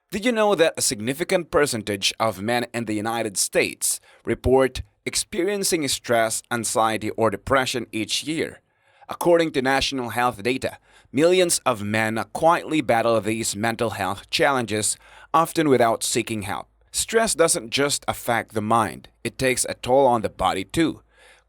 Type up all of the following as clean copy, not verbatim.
Did you know that a significant percentage of men in the United States report experiencing stress, anxiety, or depression each year? According to national health data, millions of men quietly battle these mental health challenges, often without seeking help. Stress doesn't just affect the mind, it takes a toll on the body too.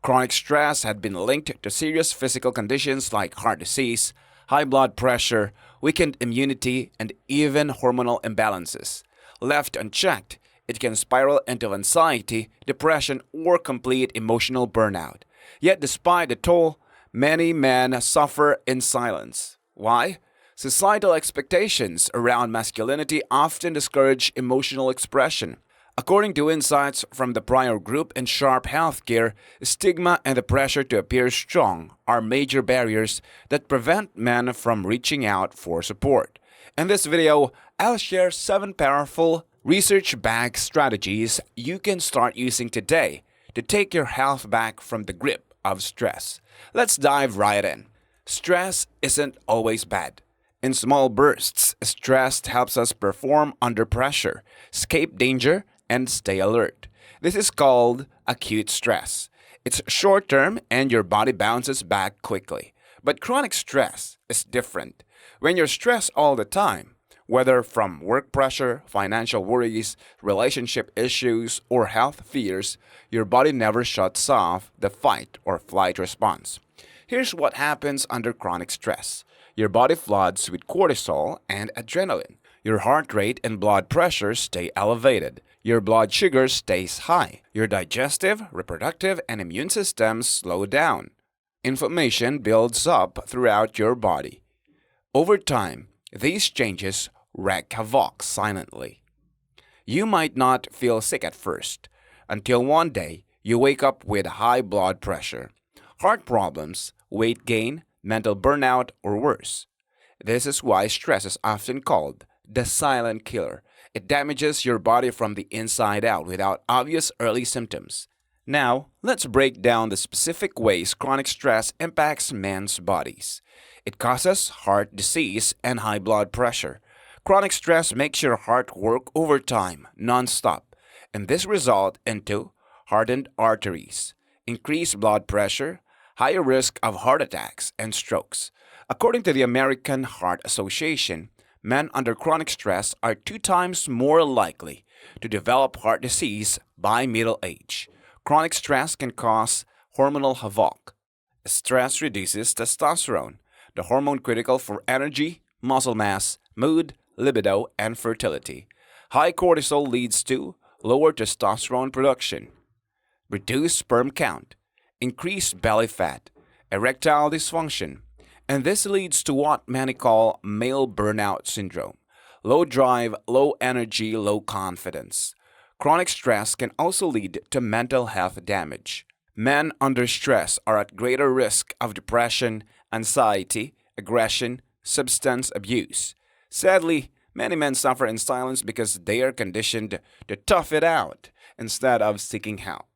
Chronic stress had been linked to serious physical conditions like heart disease, high blood pressure, weakened immunity, and even hormonal imbalances. Left unchecked, it can spiral into anxiety, depression, or complete emotional burnout. Yet, despite the toll, many men suffer in silence. Why? Societal expectations around masculinity often discourage emotional expression. According to insights from the prior group in Sharp Healthcare, stigma and the pressure to appear strong are major barriers that prevent men from reaching out for support. In this video, I'll share 7 powerful research-backed strategies you can start using today to take your health back from the grip of stress. Let's dive right in. Stress isn't always bad. In small bursts, stress helps us perform under pressure, escape danger, and stay alert. This is called acute stress. It's short term and your body bounces back quickly. But chronic stress is different. When you're stressed all the time, whether from work pressure, financial worries, relationship issues, or health fears, your body never shuts off the fight or flight response. Here's what happens under chronic stress. Your body floods with cortisol and adrenaline. Your heart rate and blood pressure stay elevated. Your blood sugar stays high. Your digestive, reproductive, and immune systems slow down. Inflammation builds up throughout your body. Over time, these changes wreak havoc silently. You might not feel sick at first, until one day you wake up with high blood pressure, heart problems, weight gain, mental burnout, or worse. This is why stress is often called the silent killer. It damages your body from the inside out without obvious early symptoms. Now, let's break down the specific ways chronic stress impacts men's bodies. It causes heart disease and high blood pressure. Chronic stress makes your heart work overtime, non-stop, and this results into hardened arteries, increased blood pressure, higher risk of heart attacks and strokes. According to the American Heart Association, men under chronic stress are 2 times more likely to develop heart disease by middle age. Chronic stress can cause hormonal havoc. Stress reduces testosterone, the hormone critical for energy, muscle mass, mood, libido, and fertility. High cortisol leads to lower testosterone production, reduced sperm count, increased belly fat, erectile dysfunction, and this leads to what many call male burnout syndrome: low drive, low energy, low confidence. Chronic stress can also lead to mental health damage. Men under stress are at greater risk of depression, anxiety, aggression, substance abuse. Sadly, many men suffer in silence because they are conditioned to tough it out instead of seeking help.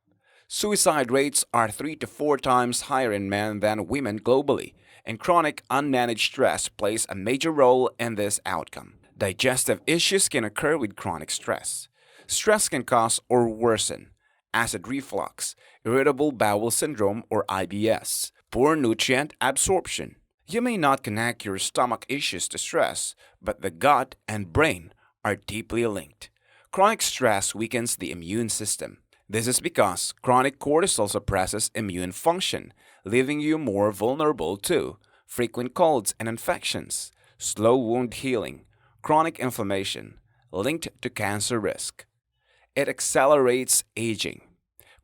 Suicide rates are 3 to 4 times higher in men than women globally, and chronic unmanaged stress plays a major role in this outcome. Digestive issues can occur with chronic stress. Stress can cause or worsen acid reflux, irritable bowel syndrome or IBS, poor nutrient absorption. You may not connect your stomach issues to stress, but the gut and brain are deeply linked. Chronic stress weakens the immune system. This is because chronic cortisol suppresses immune function, leaving you more vulnerable to frequent colds and infections, slow wound healing, chronic inflammation, linked to cancer risk. It accelerates aging.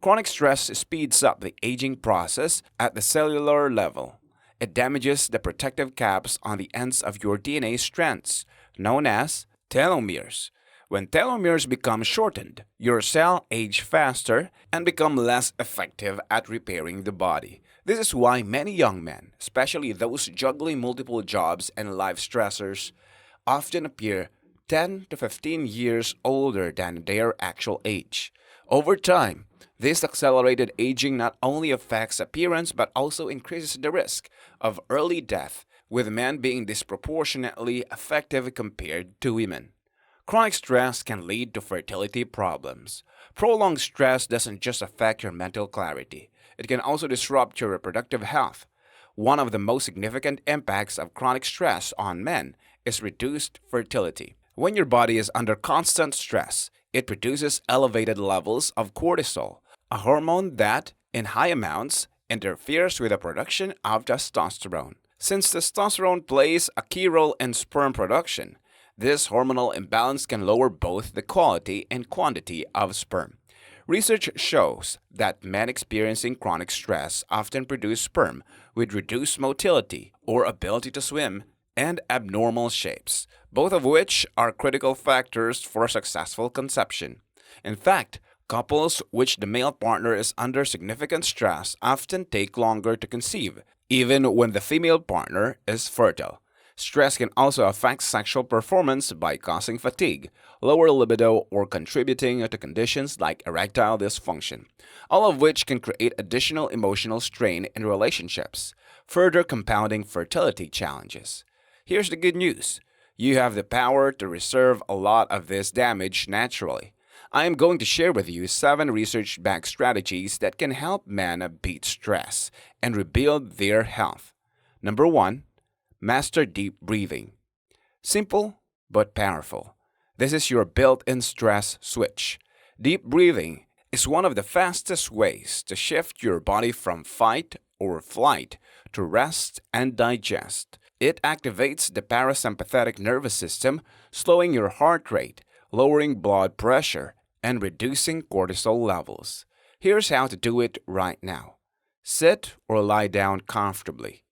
Chronic stress speeds up the aging process at the cellular level. It damages the protective caps on the ends of your DNA strands, known as telomeres. When telomeres become shortened, your cells age faster and become less effective at repairing the body. This is why many young men, especially those juggling multiple jobs and life stressors, often appear 10 to 15 years older than their actual age. Over time, this accelerated aging not only affects appearance but also increases the risk of early death, with men being disproportionately affected compared to women. Chronic stress can lead to fertility problems. Prolonged stress doesn't just affect your mental clarity, it can also disrupt your reproductive health. One of the most significant impacts of chronic stress on men is reduced fertility. When your body is under constant stress, it produces elevated levels of cortisol, a hormone that, in high amounts, interferes with the production of testosterone. Since testosterone plays a key role in sperm production, this hormonal imbalance can lower both the quality and quantity of sperm. Research shows that men experiencing chronic stress often produce sperm with reduced motility or ability to swim and abnormal shapes, both of which are critical factors for successful conception. In fact, couples which the male partner is under significant stress often take longer to conceive, even when the female partner is fertile. Stress can also affect sexual performance by causing fatigue, lower libido, or contributing to conditions like erectile dysfunction, all of which can create additional emotional strain in relationships, further compounding fertility challenges. Here's the good news. You have the power to reserve a lot of this damage naturally. I am going to share with you 7 research-backed strategies that can help men beat stress and rebuild their health. Number 1. Master deep breathing. Simple but powerful. This is your built-in stress switch. Deep breathing is one of the fastest ways to shift your body from fight or flight to rest and digest. It activates the parasympathetic nervous system, slowing your heart rate, lowering blood pressure, and reducing cortisol levels. Here's how to do it right now. Sit or lie down comfortably.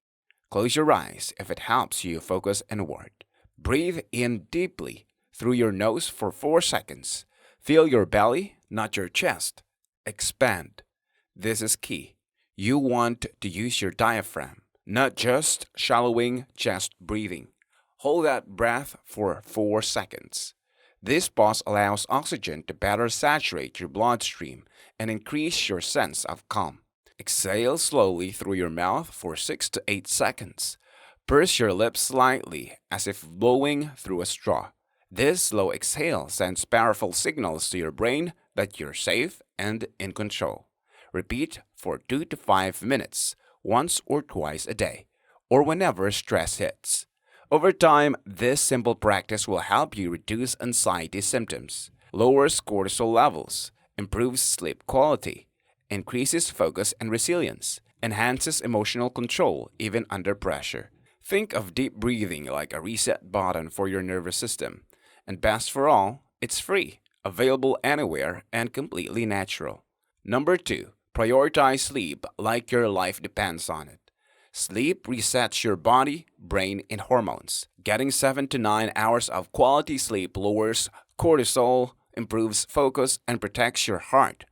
Close your eyes if it helps you focus inward. Breathe in deeply through your nose for 4 seconds. Feel your belly, not your chest, expand. This is key. You want to use your diaphragm, not just shallowing chest breathing. Hold that breath for 4 seconds. This pause allows oxygen to better saturate your bloodstream and increase your sense of calm. Exhale slowly through your mouth for 6 to 8 seconds. Purse your lips slightly as if blowing through a straw. This slow exhale sends powerful signals to your brain that you're safe and in control. Repeat for 2 to 5 minutes, once or twice a day, or whenever stress hits. Over time, this simple practice will help you reduce anxiety symptoms, lowers cortisol levels, improves sleep quality, increases focus and resilience, enhances emotional control even under pressure. Think of deep breathing like a reset button for your nervous system. And best for all, it's free, available anywhere, and completely natural. Number 2. Prioritize sleep like your life depends on it. Sleep resets your body, brain, and hormones. Getting 7 to 9 hours of quality sleep lowers cortisol, improves focus, and protects your heart.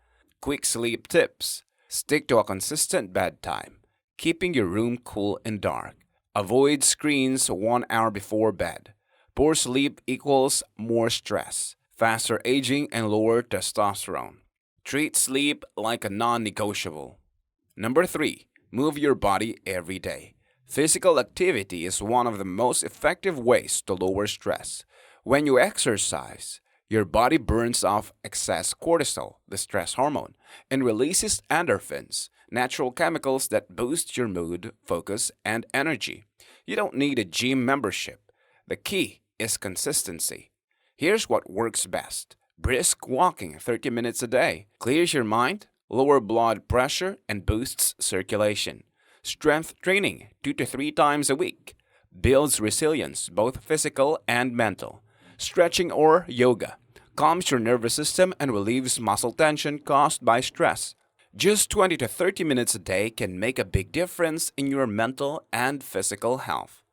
Quick sleep tips. Stick to a consistent bedtime, keeping your room cool and dark. Avoid screens 1 hour before bed. Poor sleep equals more stress, faster aging, and lower testosterone. Treat sleep like a non-negotiable. Number 3. Move your body every day. Physical activity is one of the most effective ways to lower stress. When you exercise, your body burns off excess cortisol, the stress hormone, and releases endorphins, natural chemicals that boost your mood, focus, and energy. You don't need a gym membership. The key is consistency. Here's what works best. Brisk walking 30 minutes a day clears your mind, lower blood pressure, and boosts circulation. Strength training 2 to 3 times a week builds resilience, both physical and mental. Stretching or yoga calms your nervous system and relieves muscle tension caused by stress. Just 20 to 30 minutes a day can make a big difference in your mental and physical health.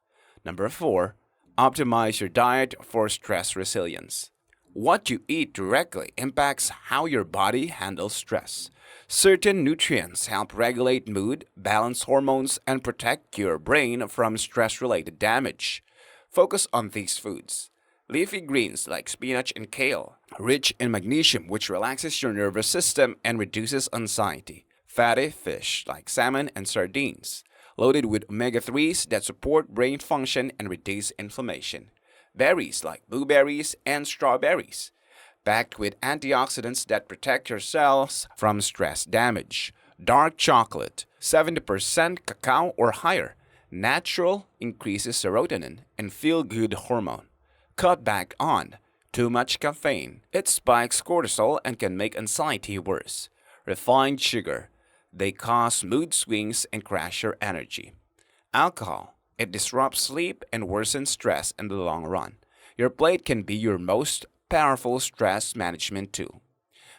Number 4. Optimize your diet for stress resilience. What you eat directly impacts how your body handles stress. Certain nutrients help regulate mood, balance hormones, and protect your brain from stress-related damage. Focus on these foods. Leafy greens like spinach and kale, rich in magnesium which relaxes your nervous system and reduces anxiety. Fatty fish like salmon and sardines, loaded with omega-3s that support brain function and reduce inflammation. Berries like blueberries and strawberries, packed with antioxidants that protect your cells from stress damage. Dark chocolate, 70% cacao or higher, natural, increases serotonin and feel-good hormone. Cut back on too much caffeine. It spikes cortisol and can make anxiety worse. Refined sugar, they cause mood swings and crash your energy. Alcohol, it disrupts sleep and worsens stress in the long run. Your plate can be your most powerful stress management tool.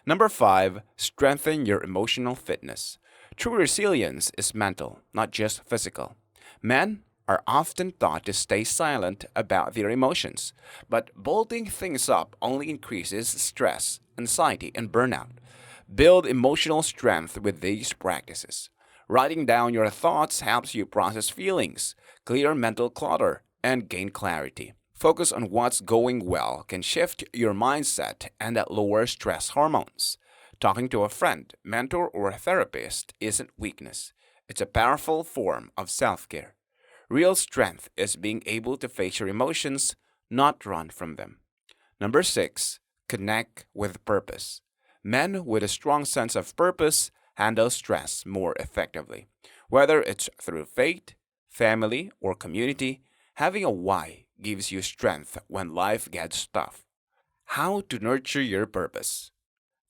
Number 5, strengthen your emotional fitness. True resilience is mental, not just physical. Men are often taught to stay silent about their emotions, but bolting things up only increases stress, anxiety, and burnout. Build emotional strength with these practices. Writing down your thoughts helps you process feelings, clear mental clutter, and gain clarity. Focus on what's going well can shift your mindset and lower stress hormones. Talking to a friend, mentor, or a therapist isn't weakness. It's a powerful form of self care. Real strength is being able to face your emotions, not run from them. Number 6, connect with purpose. Men with a strong sense of purpose handle stress more effectively. Whether it's through faith, family, or community, having a why gives you strength when life gets tough. How to nurture your purpose.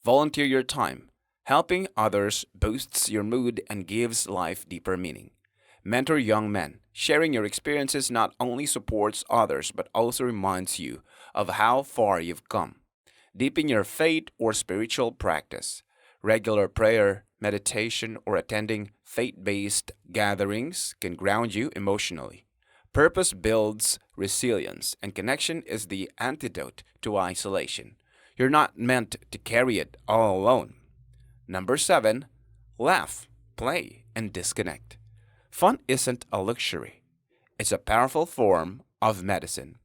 Volunteer your time. Helping others boosts your mood and gives life deeper meaning. Mentor young men. Sharing your experiences not only supports others but also reminds you of how far you've come. Deepen your faith or spiritual practice. Regular prayer, meditation, or attending faith based gatherings can ground you emotionally. Purpose builds resilience, and connection is the antidote to isolation. You're not meant to carry it all alone. Number 7, laugh, play, and disconnect. Fun isn't a luxury, it's a powerful form of medicine.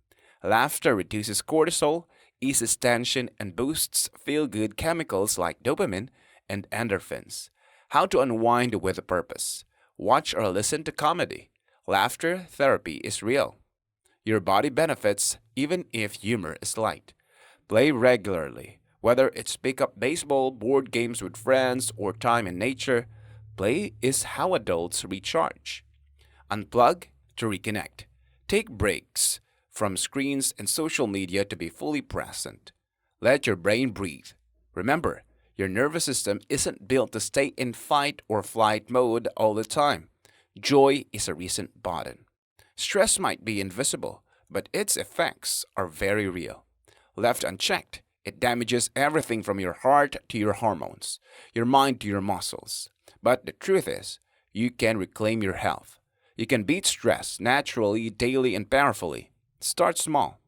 Laughter reduces cortisol, eases tension, and boosts feel good chemicals like dopamine and endorphins. How to unwind with a purpose. Watch or listen to comedy. Laughter therapy is real. Your body benefits even if humor is light. Play regularly. Whether it's pick up baseball, board games with friends, or time in nature, play is how adults recharge. Unplug to reconnect. Take breaks from screens and social media to be fully present. Let your brain breathe. Remember, your nervous system isn't built to stay in fight or flight mode all the time. Joy is a reset button. Stress might be invisible, but its effects are very real. Left unchecked, it damages everything from your heart to your hormones, your mind to your muscles. But the truth is, you can reclaim your health. You can beat stress naturally, daily, and powerfully. Start small.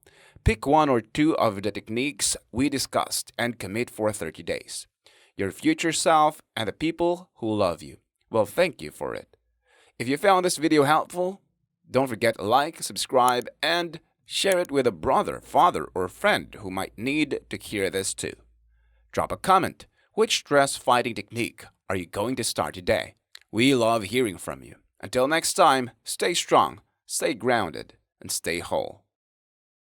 Pick one or two of the techniques we discussed and commit for 30 days. Your future self and the people who love you will thank you for it. If you found this video helpful, don't forget to like, subscribe, and share it with a brother, father, or friend who might need to hear this too. Drop a comment. Which stress fighting technique are you going to start today? We love hearing from you. Until next time, stay strong, stay grounded, and stay whole.